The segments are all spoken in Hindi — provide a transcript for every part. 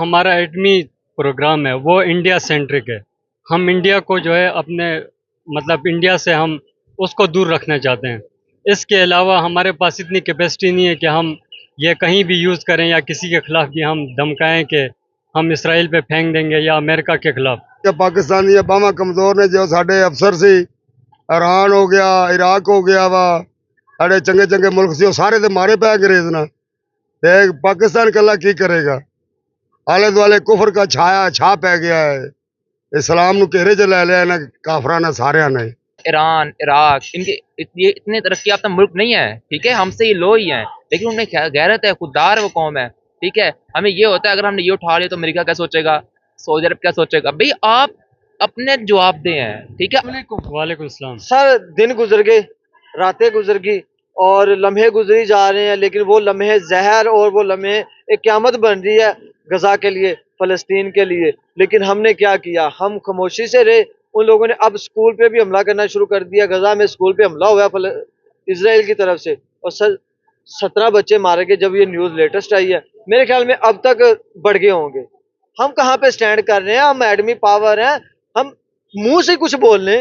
हमारा एटमी प्रोग्राम है वो इंडिया सेंट्रिक है। हम इंडिया को जो है अपने मतलब इंडिया से हम उसको दूर रखना चाहते हैं। इसके अलावा हमारे पास इतनी कैपेसिटी नहीं है कि हम ये कहीं भी यूज़ करें या किसी के ख़िलाफ़ भी हम धमकाएं कि हम इसराइल पे फेंक देंगे या अमेरिका के ख़िलाफ़। कि पाकिस्तान ਦੀਆਂ ਬਾਹਾਂ ਕਮਜ਼ੋਰ ਨੇ ਜੋ ਸਾਡੇ ਅਫਸਰ ਸੀ ईरान हो गया इराक हो गया वा साढ़े चंगे चंगे मुल्क से सारे तो मारे पे अंग्रेज ना ते पाकिस्तान कला की करेगा आले दुआले कुफर का छाया छा पै गया है इस्लाम नु घेरे च ले लिया ना काफरा ने सारे ने। ईरान इराक इनके ये इतने तरक्की याफ्ता मुल्क नहीं है, ठीक है, हमसे ये लो ही हैं, लेकिन उनमें गैरत है, खुददार है वो कौम है, ठीक है। हमें ये होता है अगर हमने ये उठा लिया तो अमेरिका क्या सोचेगा, सऊदी अरब क्या सोचेगा। भाई आप अपने जवाब दे हैं, ठीक है। वालेकुम सलाम। सर दिन गुजर गए, रातें गुजर गई और लम्हे गुजरी जा रहे हैं, लेकिन वो लम्हे जहर और वो लम्हे एक क़यामत बन रही है गजा के लिए, फ़लस्तीन के लिए। लेकिन हमने क्या किया, हम खामोशी से रहे। उन लोगों ने अब स्कूल पे भी हमला करना शुरू कर दिया। गजा में स्कूल पे हमला हुआ है इसराइल की तरफ से, और सर 17 बच्चे मारे गए। जब ये न्यूज़ लेटेस्ट आई है, मेरे ख्याल में अब तक बढ़ गए होंगे। हम कहाँ पे स्टैंड कर रहे हैं, हम एडमी पावर हैं, हम मुंह से कुछ बोल लें।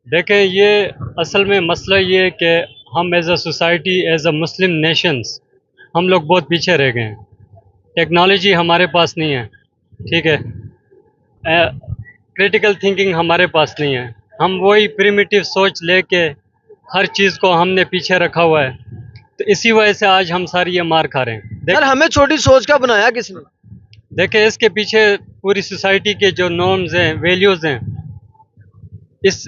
देखें, ये असल में मसला ये है कि हम as a society, as a Muslim nations, हम लोग बहुत पीछे रह गए हैं। टेक्नोलॉजी हमारे पास नहीं है, ठीक है। क्रिटिकल थिंकिंग हमारे पास नहीं है। हम वही प्रिमिटिव सोच लेके हर चीज़ को हमने पीछे रखा हुआ है, तो इसी वजह से आज हम सारी ये मार खा रहे हैं। सर हमें छोटी सोच का बनाया किसने? देखें, इसके पीछे पूरी सोसाइटी के जो नॉर्म्स हैं, वैल्यूज़ हैं,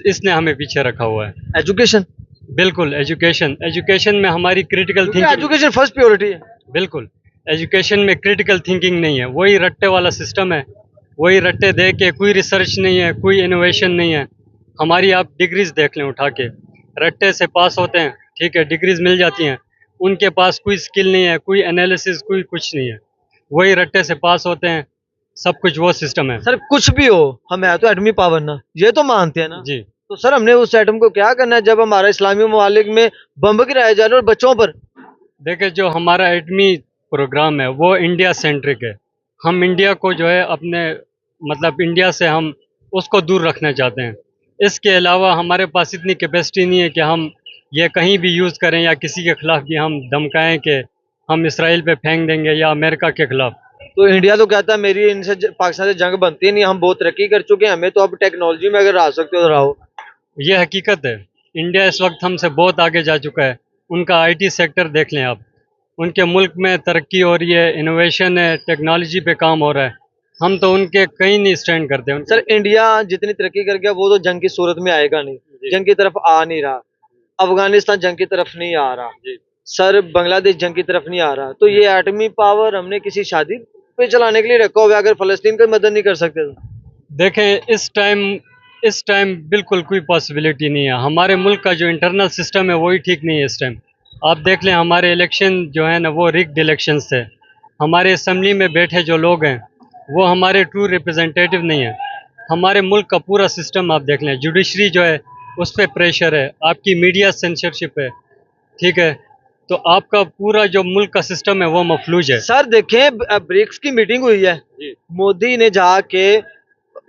इसने हमें पीछे रखा हुआ है। एजुकेशन, बिल्कुल। एजुकेशन में हमारी critical thinking, education first priority है। बिल्कुल। एजुकेशन में क्रिटिकल थिंकिंग नहीं है, वही रट्टे वाला सिस्टम है, वही रट्टे दे के, कोई रिसर्च नहीं है, कोई इनोवेशन नहीं है। हमारी आप डिग्रीज देख लें उठा के, रट्टे से पास होते हैं, ठीक है, डिग्रीज मिल जाती हैं। उनके पास कोई स्किल नहीं है, कोई एनालिसिस, कोई कुछ नहीं है, वही रट्टे से पास होते हैं। सब कुछ वो सिस्टम है। सर कुछ भी हो, हम है तो एटमी पावर ना, ये तो मानते हैं ना जी। तो सर हमने उस एटम को क्या करना है जब हमारा इस्लामी ममालिक में बम गिराए जा रहे और बच्चों पर? देखिए, जो हमारा एटमी प्रोग्राम है वो इंडिया सेंट्रिक है। हम इंडिया को जो है अपने मतलब इंडिया से हम उसको दूर रखना चाहते हैं। इसके अलावा हमारे पास इतनी कैपेसिटी नहीं है कि हम ये कहीं भी यूज़ करें या किसी के ख़िलाफ़ भी हम धमकाएं कि हम इसराइल पे फेंक देंगे या अमेरिका के ख़िलाफ़। तो इंडिया तो कहता है मेरी इनसे पाकिस्तान से जंग बनती नहीं, हम बहुत तरक्की कर चुके हैं, हमें तो अब टेक्नोलॉजी में अगर रह सकते हो तो रहो। ये हकीकत है। इंडिया इस वक्त हमसे बहुत आगे जा चुका है। उनका आईटी सेक्टर देख लें आप, उनके मुल्क में तरक्की हो रही है, इनोवेशन है, टेक्नोलॉजी पे काम हो रहा है। हम तो उनके कहीं नहीं स्टैंड करते हैं। सर इंडिया जितनी तरक्की कर गया वो तो जंग की सूरत में आएगा नहीं, जंग की तरफ आ नहीं रहा। अफगानिस्तान जंग की तरफ नहीं आ रहा, सर बांग्लादेश जंग की तरफ नहीं आ रहा। तो ये एटमी पावर हमने किसी शादी पे चलाने के लिए रखा हुआ है, अगर फलस्तीन की मदद नहीं कर सकते तो? देखें, इस टाइम बिल्कुल कोई पॉसिबिलिटी नहीं है। हमारे मुल्क का जो इंटरनल सिस्टम है वही ठीक नहीं है इस टाइम। आप देख लें, हमारे इलेक्शन जो है ना वो रिग्ड इलेक्शंस थे। हमारे असम्बली में बैठे जो लोग हैं वो हमारे ट्रू रिप्रेजेंटेटिव नहीं है। हमारे मुल्क का पूरा सिस्टम आप देख लें, जुडिशरी जो है उस पर प्रेशर है, आपकी मीडिया सेंसरशिप है, ठीक है। तो आपका पूरा जो मुल्क का सिस्टम है वो मफलूज है। सर देखें, ब्रिक्स की मीटिंग हुई है, मोदी ने जाके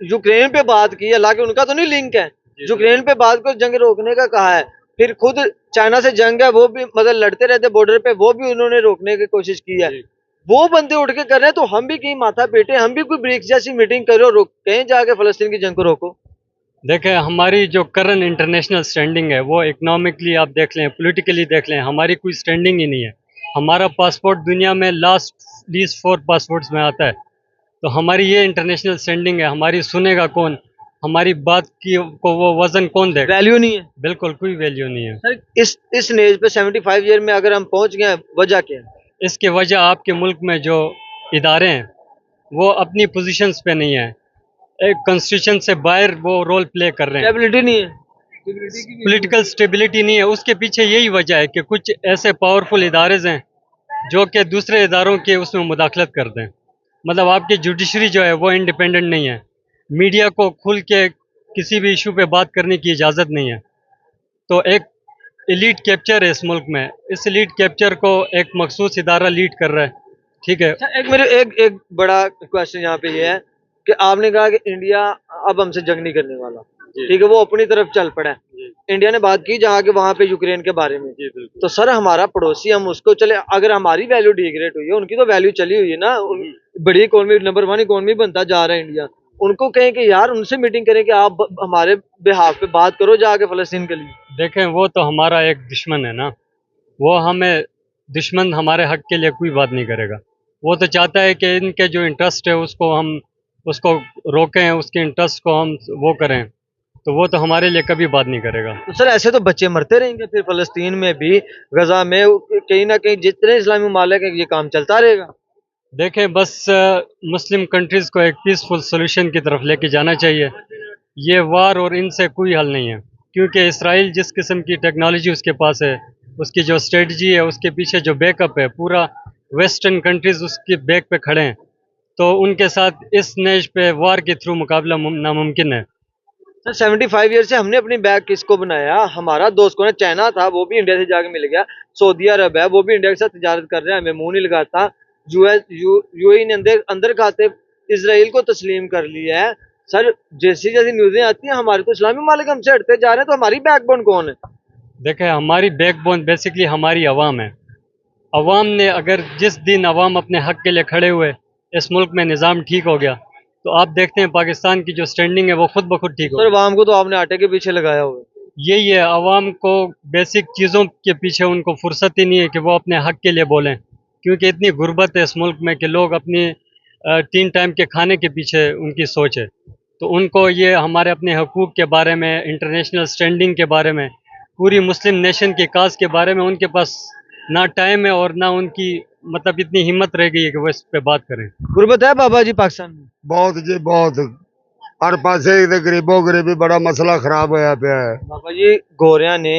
यूक्रेन पे बात की, हालांकि उनका तो नहीं लिंक है, यूक्रेन पे बात को जंग रोकने का कहा है। फिर खुद चाइना से जंग है, वो भी मतलब लड़ते रहते बॉर्डर पे, वो भी उन्होंने रोकने की कोशिश की है। वो बंदे उठ के कर रहे हैं, तो हम भी कहीं माथा पेटे, हम भी कोई ब्रिक्स जैसी मीटिंग करो, कहीं जाके फलस्तीन की जंग को रोको। देखें, हमारी जो करंट इंटरनेशनल स्टैंडिंग है वो इकोनॉमिकली आप देख लें, पॉलिटिकली देख लें, हमारी कोई स्टैंडिंग ही नहीं है। हमारा पासपोर्ट दुनिया में लीस्ट 4 पासपोर्ट्स में आता है। तो हमारी ये इंटरनेशनल स्टैंडिंग है, हमारी सुनेगा कौन, हमारी बात की को वो वजन कौन देगा? वैल्यू नहीं है, बिल्कुल कोई वैल्यू नहीं है। सर इस एज पे 75 ईयर में अगर हम पहुंच गए, वजह क्या है? इसकी वजह आपके मुल्क में जो इदारे हैं वो अपनी पोजीशंस पे नहीं है, एक कॉन्स्टिट्यूशन से बाहर वो रोल प्ले कर रहे हैं। स्टेबिलिटी नहीं है, पॉलिटिकल स्टेबिलिटी नहीं है। उसके पीछे यही वजह है कि कुछ ऐसे पावरफुल इदारे हैं जो कि दूसरे इदारों के उसमें मुदाखलत करते हैं। मतलब आपकी जुडिशरी जो है वो इंडिपेंडेंट नहीं है, मीडिया को खुल के किसी भी इशू पे बात करने की इजाज़त नहीं है। तो एक एलीट कैप्चर है इस मुल्क में, इस एलीट कैप्चर को एक मखसूस इदारा लीड कर रहा है, ठीक है। अच्छा, एक मेरे एक बड़ा क्वेश्चन यहाँ पे ये है कि आपने कहा कि इंडिया अब हमसे जंग नहीं करने वाला, ठीक है, वो अपनी तरफ चल पड़ा है। इंडिया ने बात की जहाँ के वहां पे यूक्रेन के बारे में, तो सर हमारा पड़ोसी, हम उसको चले, अगर हमारी वैल्यू डिग्रेड हुई है, उनकी तो वैल्यू चली हुई है ना, बड़ी इकोनॉमी, नंबर 1 इकोनॉमी बनता जा रहा है इंडिया, उनको कहें कि यार उनसे मीटिंग करें कि आप हमारे बिहाफ पे बात करो जाके फलस्तीन के लिए। देखें, वो तो हमारा एक दुश्मन है ना, वो हमें, दुश्मन हमारे हक के लिए कोई बात नहीं करेगा। वो तो चाहता है कि इनके जो इंटरेस्ट है उसको हम उसको रोकें, उसके इंटरेस्ट को हम वो करें, तो वो तो हमारे लिए कभी बात नहीं करेगा। तो सर ऐसे तो बच्चे मरते रहेंगे फिर फलस्तीन में भी, गजा में, कहीं ना कहीं जितने इस्लामी ममालिक है ये काम चलता रहेगा। देखें, बस मुस्लिम कंट्रीज़ को एक पीसफुल सोल्यूशन की तरफ लेके जाना चाहिए। ये वार और इनसे कोई हल नहीं है, क्योंकि इसराइल जिस किस्म की टेक्नोलॉजी उसके पास है, उसकी जो स्ट्रेटजी है, उसके पीछे जो बैकअप है, पूरा वेस्टर्न कंट्रीज़ उसके बैक पे खड़े हैं, तो उनके साथ इस नेज पे वार के थ्रू मुकाबला नामुमकिन है। सर 75 ईयर से हमने अपनी बैग किसको बनाया? हमारा दोस्त कौन है? चाइना था, वो भी इंडिया से जाके मिल गया। सऊदी अरब है, वो भी इंडिया के साथ तिजारत कर रहे हैं, हमें मुंह नहीं लगाता। यूएई ने अंदर खाते इसराइल को तस्लीम कर लिया है। सर जैसी जैसी न्यूज़ें आती हैं, हमारे तो इस्लामी मालिक हमसे हटते जा रहे हैं, तो हमारी बैकबोन कौन है? देखें, हमारी बैकबोन बेसिकली हमारी आवाम है। अवाम ने, अगर जिस दिन अवाम अपने हक के लिए खड़े हुए, इस मुल्क में निज़ाम ठीक हो गया, तो आप देखते हैं पाकिस्तान की जो स्टैंडिंग है वो खुद ब खुद ठीक हो सर अवाम को तो आपने आटे के पीछे लगाया हुआ है। यही है, अवाम को बेसिक चीज़ों के पीछे उनको फुर्सत ही नहीं है कि वो अपने हक के लिए बोलें, क्योंकि इतनी गुर्बत है इस मुल्क में कि लोग अपनी 3 टाइम के खाने के पीछे उनकी सोच है। तो उनको ये हमारे अपने हकूक़ के बारे में, इंटरनेशनल स्टैंडिंग के बारे में, पूरी मुस्लिम नेशन की काज के बारे में उनके पास ना टाइम है और ना उनकी मतलब इतनी हिम्मत रह गई है कि वो इस पे बात करें। गुर्बत है बाबा जी पाकिस्तान में? बहुत जी बहुत, हर पासे ते गरीबों गरीबी बड़ा मसला खराब होया पिया है। बाबा जी गोरिया ने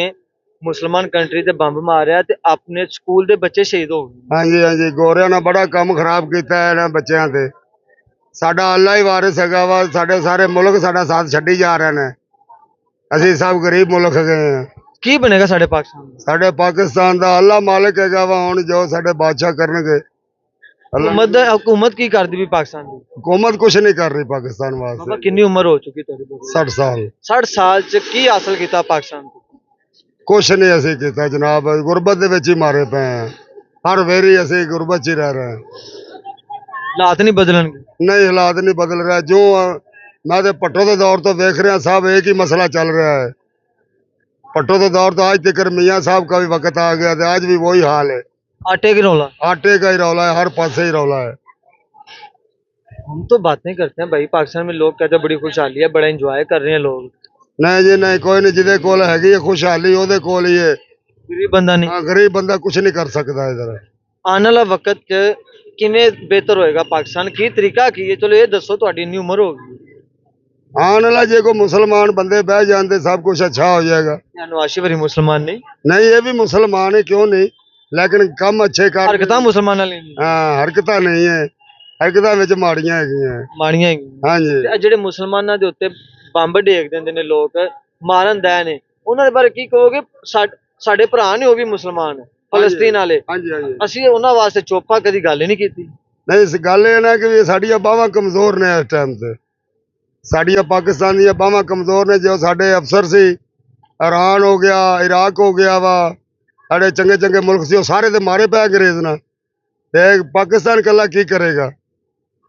मुसलमान कंट्री ते बंब मारिया ते अपने स्कूल दे बच्चे शहीद हो गए। हाँ जी हाँ जी, गोरिया ने बड़ा काम खराब किया है इन्हां बच्चों ते। साडा अल्लाह ही वारिस हैगा वा, साडे सारे मुल्क साडा साथ छड्डी जा रहे हैं। असीं सब गरीब मुल्क गए हैं। की बनेगा साढ़े पाकिस्तान में? साडे पाकिस्तान दा अल्लाह मालिक हैगा वा, हुण जो साडे बादशाह करनगे। हुकूमत की कर दी भी पाकिस्तान की? हुकूमत कुछ नहीं कर रही पाकिस्तान बाबा वास्ते। कितनी उम्र हो चुकी तेरी? 60 साल 60 साल च की हासिल किया पाकिस्तान को? कुछ नहीं असी किया जनाब, गुरबत दे विच ही मारे पे हैं। हर वेरी असी गुरबत च ही रह रहे हैं। हालात नहीं बदलणगे? नहीं, हालात नहीं बदल रहा। जो मैं तो भट्टो के दौर तो देख रहा साहब, एक ही मसला चल रहा है। भट्टो के दौर तो आज तक मियाँ साहब का भी वक्त आ गया, तो आज भी वही हाल है। आटे की रौला? आटे का ही रौला है, हर पासे ही रौला है। हम तो बातें करते हैं भाई, पाकिस्तान में लोग कहते हैं बड़ी खुशहाली है, बड़ा एंजॉय कर रहे हैं लोग। नहीं जी नहीं, कोई नहीं, जिदे कोल हैगी है खुशहाली ओदे कोल ही है। गरीब बंदा नहीं? हाँ, गरीब बंदा कुछ नहीं कर सकता इधर। आने वाला वक्त किवें बेहतर होएगा पाकिस्तान? की तरीका की है? चलो ये दसो, तुहाडी इन्नी उम्र हो गई, आने वाला जे को मुसलमान बंदे बह जाते सब कुछ अच्छा हो जाएगा। नवाज शरीफ मुसलमान नहीं? नहीं, ये भी मुसलमान है, क्यों नहीं, लेकिन कम अच्छे कर। हरकत मुसलमान वाली नहीं, हाँ, हरकत नहीं है, हरकत विच माड़ियां हैगियां। माड़ियां हाँ जी। ਜਿਹੜੇ ਮੁਸਲਮਾਨਾਂ ਦੇ ਉੱਤੇ ਬੰਬ ਡੇਗ ਦਿੰਦੇ ਨੇ ਲੋਕ, ਮਾਰਨ ਦੇ ਨੇ, ਉਹਨਾਂ ਦੇ ਬਾਰੇ ਕੀ ਕਹੋਗੇ? ਸਾਡੇ ਭਰਾ ਨੇ, ਉਹ ਵੀ ਮੁਸਲਮਾਨ ਫਲਸਤੀਨ ਵਾਲੇ, हाँ जी हाँ जी। ਅਸੀਂ ਉਹਨਾਂ ਵਾਸਤੇ ਚੋਪਾ ਕਦੀ ਗੱਲ ਹੀ ਨਹੀਂ ਕੀਤੀ। नहीं, इस गल ये ना कि साड़ियां बावां कमजोर ने इस टाइम से। साड़ियां पाकिस्तान दी बावां कमजोर ने। जो साडे अफसर सी, ईरान हो गया, इराक हो गया वा, साडे चंगे चंगे मुल्क सी, सारे ते मारे पे अंग्रेज ना। ते पाकिस्तान कला की करेगा?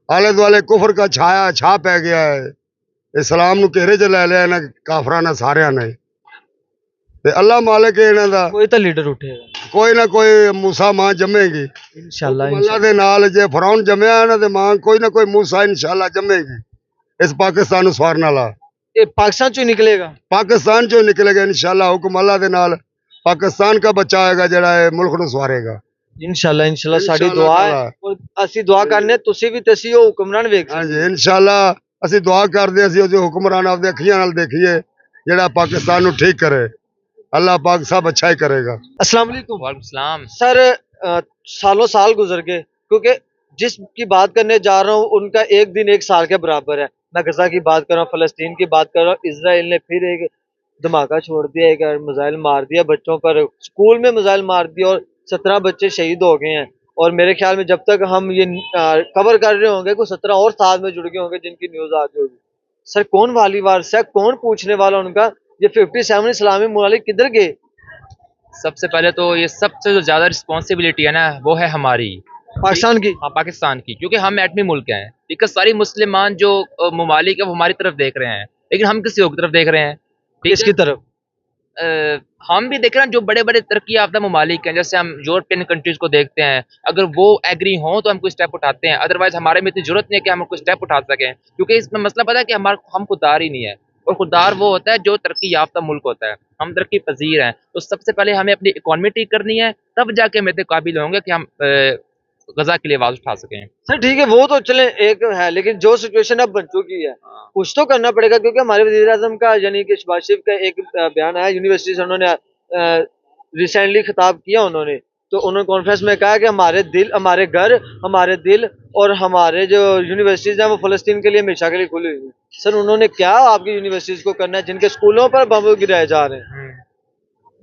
आले दुआले कुफर का छा पै गया है। इस्लाम नूं घेरे च लै लिया इन्हां काफरां ने सारियां ने। ते अल्लाह मालिक है इन्हां दा। ਕੋਈ ਤਾਂ ਲੀਡਰ ਉੱਠੇਗਾ कोई ना कोई मूसा मां जमेगी ਇਨਸ਼ਾਅੱਲਾ। अल्लाह दे नाल। जे फरौन जमया है ना, ते मां कोई ना कोई मूसा इंशाअल्लाह जमेगी इस पाकिस्तान नूं सवारन वाला। ਇਹ ਪਾਕਿस्तान चो निकलेगा? पाकिस्तान चो निकलेगा इंशाअल्लाह। हुक्म अल्लाह दे नाल पाकिस्तान का बच्चा आएगा जड़ा है मुल्क नूं सवारेगा ਇਨਸ਼ਾਅੱਲਾ। ਇਨਸ਼ਾਅੱਲਾ ਸਾਡੀ इंशाअल्लाह ਦੁਆ ਹੈ, ताला। ਔਰ ਅਸੀਂ ਦੁਆ ਕਰਨੇ ਤੁਸੀਂ ਵੀ, ਤੇ ਅਸੀਂ ਉਹ ਹੁਕਮਰਾਨ ਵੇਖ हाँ जी, इंशाअल्लाह ਅਸੀਂ दुआ करदे ਅਸੀਂ ਉਹਦੇ ਹੁਕਮਰਾਨ ਆਪਦੇ ਅੱਖੀਆਂ ਨਾਲ ਦੇਖੀਏ ਜਿਹੜਾ ਪਾकिस्तान ਨੂੰ ठीक करे। अल्लाह पाक सब अच्छा ही करेगा। अस्सलाम वालेकुम। वालेकुम सलाम। सर सालों साल गुजर गए, क्योंकि जिसकी बात करने जा रहा हूँ उनका एक दिन एक साल के बराबर है। मैं गजा की बात कर रहा हूँ, फलस्तीन की बात कर रहा हूँ। इसराइल ने फिर एक धमाका छोड़ दिया, एक मिसाइल मार दिया बच्चों पर, स्कूल में मिसाइल मार दिया और 17 बच्चे शहीद हो गए हैं। और मेरे ख्याल में जब तक हम ये कवर कर रहे होंगे कुछ 17 और साथ में जुड़ गए होंगे जिनकी न्यूज आ गई होगी। सर कौन वाली वारस है, कौन पूछने वाला उनका, ये 57 इस्लामी ममालिक किधर गए? सबसे पहले तो ये सबसे जो ज्यादा रिस्पॉन्सिबिलिटी है ना वो है हमारी, पाकिस्तान की। हाँ पाकिस्तान की, क्योंकि हम एटमी मुल्क हैं। ठीक है, सारी मुसलमान जो ममालिक है वो हमारी तरफ देख रहे हैं, लेकिन हम किसी और की तरफ देख रहे हैं। ठीक इसकी है, तरफ हम भी देख रहे हैं जो बड़े बड़े तरक्की याफ्ता ममालिक हैं, जैसे हम यूरोपियन कंट्रीज को देखते हैं, अगर वो एग्री हों तो हम कोई स्टेप उठाते हैं, अदरवाइज हमारे में इतनी जरूरत नहीं है कि हम कोई स्टेप उठा सकें, क्योंकि इसमें मसला पता है कि हम खुददार ही नहीं है, और खुददार वो होता है जो तरक्की याफ्ता मुल्क होता है। हम तरक्की पजीर हैं, तो सबसे पहले हमें अपनी इकॉनमी ठीक करनी है, तब जाके हम इतने काबिल होंगे कि हम गजा के लिए आवाज उठा सकें। सर ठीक है, वो तो चले एक है, लेकिन जो सिचुएशन अब बन चुकी है कुछ तो करना पड़ेगा, क्योंकि हमारे वजीर आजम का यानी कि शहबाज शरीफ का एक बयान आया यूनिवर्सिटी से, उन्होंने रिसेंटली खिताब किया उन्होंने, तो उन्होंने कॉन्फ्रेंस में कहा कि हमारे दिल, हमारे घर, हमारे दिल और हमारे जो यूनिवर्सिटीज हैं वो फलस्तीन के लिए हमेशा के लिए खुली हुई हैं। सर उन्होंने क्या आपकी यूनिवर्सिटीज को करना है जिनके स्कूलों पर बम गिराए जा रहे हैं?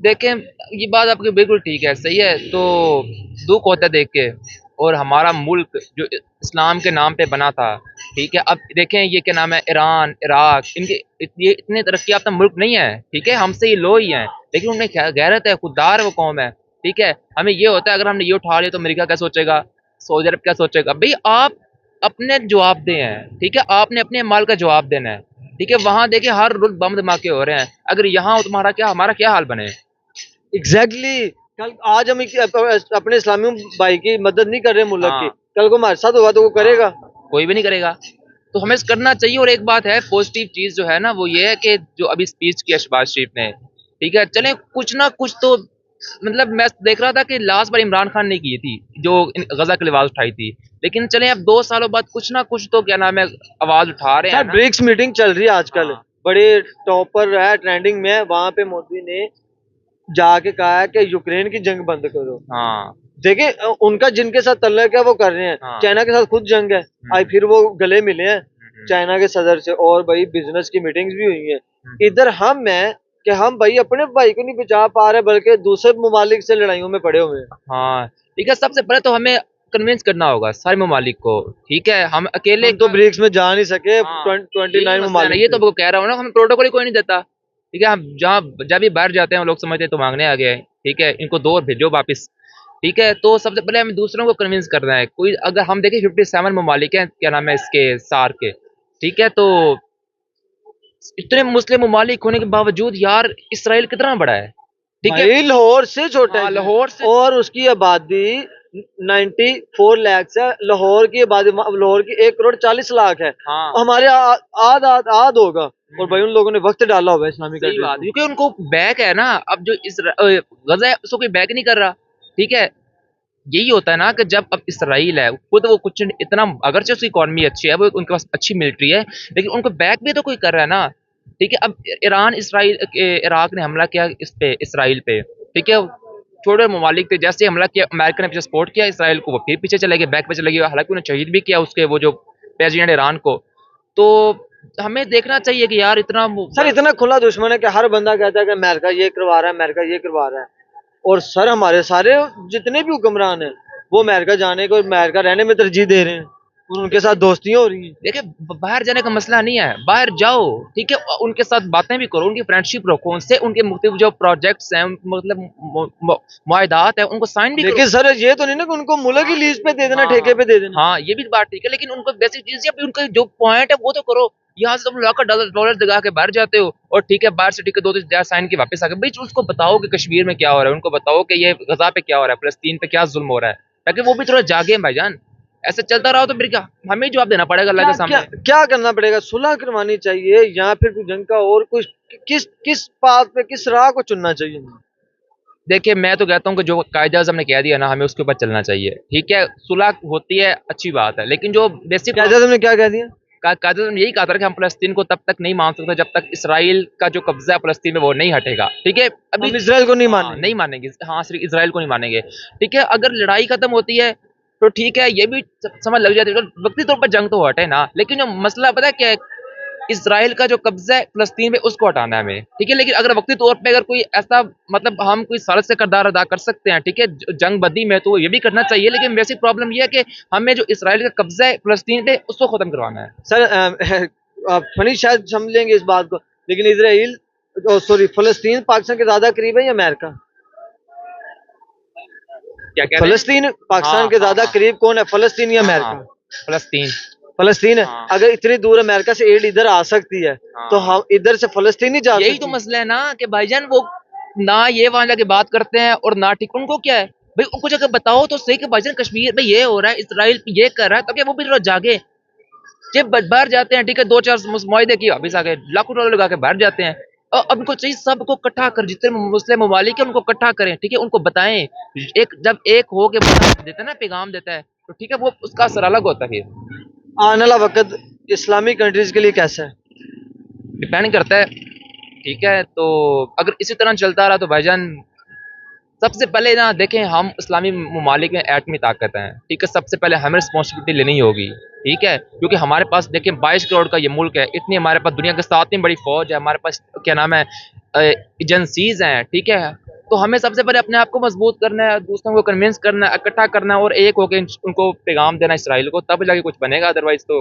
देखें, ये बात आपकी बिल्कुल ठीक है, सही है, तो दुख होता है देख के, और हमारा मुल्क जो इस्लाम के नाम पे बना था, ठीक है, अब देखें ये क्या नाम है, ईरान, इराक, इनके ये इतने तरक्की याफ्ता मुल्क नहीं है, ठीक है, हमसे ये लो ही हैं, लेकिन उन्हें गैरत है, खुददार वो कौम है। ठीक है, हमें ये होता है अगर हमने ये उठा लिया तो अमेरिका क्या सोचेगा, सऊदी अरब क्या सोचेगा। भाई आप अपने जवाब दें हैं, ठीक है, आपने अपने माल का जवाब देना है। ठीक है, वहां देखे हर रोज बम धमाके हो रहे हैं, अगर यहाँ हो तुम्हारा क्या, हमारा क्या हाल बने। एग्जैक्टली कल आज हम अपने इस्लामी भाई की मदद नहीं कर रहे मुल्क की, हाँ। कल को हमारे साथ होगा तो वो करेगा। कोई भी नहीं करेगा, तो हमें करना चाहिए। और एक बात है पॉजिटिव चीज जो है ना वो ये है कि जो अभी स्पीच किया शहबाज शरीफ ने, ठीक है, चले कुछ ना कुछ तो, मतलब मैं देख रहा था कि लास्ट बार इमरान खान ने की थी जो गजा के लिए आवाज उठाई थी, लेकिन चले अब 2 सालों बाद कुछ ना कुछ तो क्या नाम है आवाज उठा रहे हैं ना। ब्रिक्स मीटिंग चल रही है आजकल, हाँ। बड़े टॉप पर है, ट्रेंडिंग में है, वहां पे मोदी ने जाके कहा है कि यूक्रेन की जंग बंद करो। हाँ देखिए उनका जिनके साथ तल्लक है वो कर रहे हैं। हाँ। चाइना के साथ खुद जंग है, आज फिर वो गले मिले हैं चाइना के सदर से, और भाई बिजनेस की मीटिंग्स भी हुई हैं। इधर हम हैं कि हम भाई अपने भाई को नहीं बचा पा रहे बल्कि दूसरे ममालिक से लड़ाइयों में पड़े हुए हैं। हाँ, ठीक है, सबसे पहले तो हमें कन्विंस करना होगा सारे ममालिक को, ठीक है, हम अकेले हम तो ब्रिक्स में जा नहीं सके। हाँ, 29 ममालिक, ये तो मैं कह रहा हूँ ना, हमें प्रोटोकॉल ही कोई नहीं देता। ठीक है, हम जहाँ जब भी बाहर जाते हैं लोग समझते हैं तो मांगने आ गए, ठीक है, इनको दो और भेजो वापस। ठीक है, तो सबसे पहले हमें दूसरों को कन्विंस करना है। कोई अगर हम देखें 57 ममालिक हैं, क्या नाम है इसके सार के, ठीक है, तो इतने मुस्लिम ममालिक होने के बावजूद यार इसराइल कितना बड़ा है, ठीक है, भाई लाहौर से छोटा है, लाहौर से, और उसकी आबादी 94 लाख है। लाहौर की आबादी, लाहौर की 1 करोड़ 40 लाख है। हाँ हमारे आद होगा, और भाई उन लोगों ने वक्त डाला हुआ है इस्लामिक सही बात, क्योंकि उनको बैक है ना। अब जो गजा है उसको कोई बैक नहीं कर रहा। ठीक है, यही होता है ना कि जब अब इसराइल है खुद वो कुछ इतना, अगरचे उसकी इकॉनमी अच्छी है, वो उनके पास अच्छी मिलिट्री है, लेकिन उनको बैक भी तो कोई कर रहा है ना। ठीक है, अब ईरान, इसराइल, इराक ने हमला किया इस पे, इसराइल पे, ठीक है, छोटे ममालिक थे, जैसे हमला किया अमेरिका ने पीछे सपोर्ट किया इसराइल को, वो फिर पीछे चले गए, बैक पे चले गए, हालांकि उन्हें शहीद भी किया उसके वो जो प्रेसिडेंट ईरान को। तो हमें देखना चाहिए कि यार इतना सर इतना खुला दुश्मन है कि हर बंदा कहता है कि अमेरिका ये करवा रहा है, अमेरिका ये करवा रहा है, और सर हमारे सारे जितने भी हुक्मरान हैं वो अमेरिका जाने को, अमेरिका रहने में तरजीह दे रहे हैं, और उनके साथ दोस्तियां हो रही हैं। देखिए, बाहर जाने का मसला नहीं है, बाहर जाओ, ठीक है, उनके साथ बातें भी करो, उनकी फ्रेंडशिप रखो, उनसे उनके मुख्तलिफ जो प्रोजेक्ट्स हैं, मतलब मुआहदात है, उनको साइन भी करो। लेकिन सर ये तो नहीं ना कि उनको मुल्क ही लीज पे दे देना, हाँ, ठेके पे दे देना। हाँ, ये भी बात ठीक है, लेकिन उनको बेसिक चीजें, उनका जो पॉइंट है वो तो करो। यहाँ से तुम लाखों डॉलर लगा के बाहर जाते हो, और ठीक है बाहर से ठीक है 2-3 साइन के वापस आके, भाई उसको बताओ कि कश्मीर में क्या हो रहा है, उनको बताओ कि ये गजा पे क्या हो रहा है, फलस्तीन पे क्या जुल्म हो रहा है, ताकि वो भी थोड़ा जागे भाईजान। ऐसे चलता रहो तो फिर क्या, हमें जवाब देना पड़ेगा अल्लाह के सामने। क्या करना पड़ेगा? सुलह करवानी चाहिए या फिर कोई जंग का और कुछ, किस बात पे, किस राह को चुनना चाहिए? देखिए, मैं तो कहता हूँ कि जो कायदा आज़म ने कह दिया ना, हमें उसके ऊपर चलना चाहिए। ठीक है, सुलह होती है अच्छी बात है, लेकिन जो बेसिक कायदा आज़म ने क्या कह दिया? कायदा आज़म ने यही कहा था कि हम फलस्तीन को तब तक नहीं मान सकते जब तक इसराइल का जो कब्जा है फलस्तीन में वो नहीं हटेगा। ठीक है, अभी हम इसराइल को नहीं हाँ, मानेंगे। नहीं मानेंगे, हाँ, सिर्फ इसराइल को नहीं मानेंगे। ठीक है, अगर लड़ाई खत्म होती है तो ठीक है, ये भी समझ लग जाती है, वक्ती तौर पर जंग तो हटे ना, लेकिन जो मसला पता है क्या है, इसराइल का जो कब्जा है फलस्तीन पे उसको हटाना है हमें, ठीक है। लेकिन अगर वक्ती तौर पे अगर कोई ऐसा मतलब हम कोई साजिश से किरदार अदा कर सकते हैं, ठीक है, जंग बदी में, तो ये भी करना चाहिए। लेकिन बेसिक प्रॉब्लम ये है कि हमें जो इसराइल का कब्जा है फलस्तीन पे उसको खत्म करवाना है। सर फनी शायद समझ लेंगे इस बात को, लेकिन इसराइल सॉरी फलस्तीन पाकिस्तान के ज्यादा करीब है या अमेरिका? क्या कह रहे हैं? फलस्तीन पाकिस्तान हाँ, के ज्यादा हाँ, करीब कौन है, फलस्तीन या हाँ, अमेरिका? फलस्तीन। फलस्तीन है। हाँ। अगर इतनी दूर अमेरिका से एड इधर आ सकती है हाँ। तो हम इधर से फलस्तीन नहीं जा यही सकते? तो मसला है ना कि भाईजान वो ना ये वहां जाके बात करते हैं और ना ठीक उनको क्या है भाई, उनको जगह बताओ तो सही कि भाईजान कश्मीर में ये हो रहा है, इसराइल ये कर रहा है, ताकि वो भी थोड़ा जागे। जब बाहर जाते हैं, ठीक है, 2-4 मुआहदे की वापिस आ गए, लाखों डॉलर लगा के बाहर जाते हैं। और अब उनको चाहिए सबको इकट्ठा कर, जितने मुस्लिम ममालिक है उनको इकट्ठा करें, ठीक है, उनको बताएं। एक जब एक हो के देता है ना, पैगाम देता है, तो ठीक है, वो उसका असर अलग होता है। फिर आने वाला वक्त इस्लामिक कंट्रीज के लिए कैसा है? डिपेंड करता है, ठीक है। तो अगर इसी तरह चलता रहा तो भाईजान सबसे पहले ना देखें, हम इस्लामी ममालिक में एटमी ताकत हैं, ठीक है। सबसे पहले हमें रिस्पॉन्सिबिलिटी लेनी होगी, ठीक है, क्योंकि हमारे पास देखें 22 करोड़ का ये मुल्क है, इतनी हमारे पास दुनिया की 7वीं बड़ी फौज है, हमारे पास क्या नाम है एजेंसीज हैं, ठीक है। तो हमें सबसे पहले अपने आप को मजबूत करना है, दूसरों को कन्विंस करना है, इकट्ठा करना है और एक होकर उनको पैगाम देना इसराइल को, तब जाके कुछ बनेगा, अदरवाइज तो